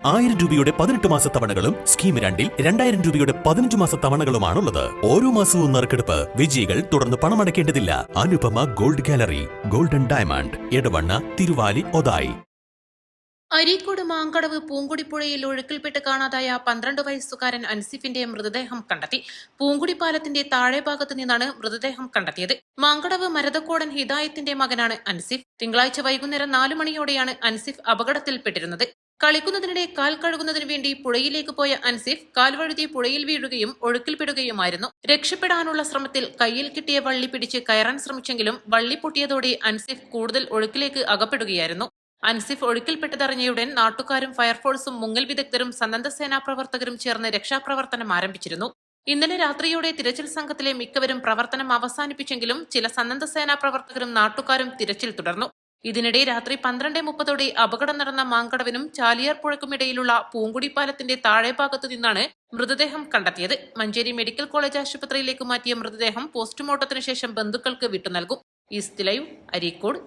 1000 രൂപയുടെ 18 മാസ തവണകളും സ്കീം 2-ൽ 2000 രൂപയുടെ 15 മാസ തവണകളുമാണുള്ളത്. ഓരോ മാസവും നറുക്കെടുപ്പ്. വിജയികൾ തുടർന്ന് പണമടയ്ക്കേണ്ടതില്ല. Anupama gold gallery, golden diamond, Edavanna, Thiruvali, Othayi. Areekode Mankadavu പൂങ്കുടിപ്പുഴയിൽ ഒഴുക്കിൽപ്പെട്ട് കാണാതായ 12 വയസ്സുകാരൻ അൻസിഫിന്റെ മൃതദേഹം കണ്ടെത്തി. പൂങ്കുടി പാലത്തിന്റെ താഴെ ഭാഗത്ത് നിന്നാണ് മൃതദേഹം കണ്ടെത്തിയത്. മാങ്കടവ് മരതക്കോടൻ ഹിദായത്തിന്റെ മകനാണ് അൻസിഫ്. തിങ്കളാഴ്ച വൈകുന്നേരം 4 മണിയോടെയാണ് അൻസിഫ് അപകടത്തിൽപ്പെട്ടിരുന്നത്. കളിക്കുന്നതിനിടെ കാൽ കഴുകുന്നതിനു വേണ്ടി പുഴയിലേക്ക് പോയ അൻസിഫ് കാൽ വഴുതി പുഴയിൽ വീഴുകയും ഒഴുക്കിൽപ്പെടുകയുമായിരുന്നു. രക്ഷപ്പെടാനുള്ള ശ്രമത്തിൽ കയ്യിൽ കിട്ടിയ വള്ളി പിടിച്ച് കയറാൻ ശ്രമിച്ചെങ്കിലും വള്ളി പൊട്ടിയതോടെ അൻസിഫ് കൂടുതൽ ഒഴുക്കിലേക്ക് അകപ്പെടുകയായിരുന്നു. അൻസിഫ് ഒഴുക്കിൽപ്പെട്ടതറിഞ്ഞയുടൻ നാട്ടുകാരും ഫയർഫോഴ്സും മുങ്ങൽ വിദഗ്ധരും സന്നദ്ധസേനാ പ്രവർത്തകരും ചേർന്ന് രക്ഷാപ്രവർത്തനം ആരംഭിച്ചിരുന്നു. ഇന്നലെ രാത്രിയോടെ തിരച്ചിൽ സംഘത്തിലെ മിക്കവരും പ്രവർത്തനം അവസാനിപ്പിച്ചെങ്കിലും ചില സന്നദ്ധസേനാ പ്രവർത്തകരും നാട്ടുകാരും തിരച്ചിൽ തുടർന്നു. ഇതിനിടെ രാത്രി 12:30 അപകടം നടന്ന മാങ്കടവിനും ചാലിയാർ പുഴയ്ക്കുമിടയിലുള്ള പൂങ്കുടി പാലത്തിന്റെ താഴെ ഭാഗത്തു നിന്നാണ് മൃതദേഹം കണ്ടെത്തിയത്. മഞ്ചേരി മെഡിക്കൽ കോളേജ് ആശുപത്രിയിലേക്ക് മാറ്റിയ മൃതദേഹം പോസ്റ്റ്മോർട്ടത്തിനു ശേഷം ബന്ധുക്കൾക്ക് വിട്ടുനൽകും. East live, Areekode.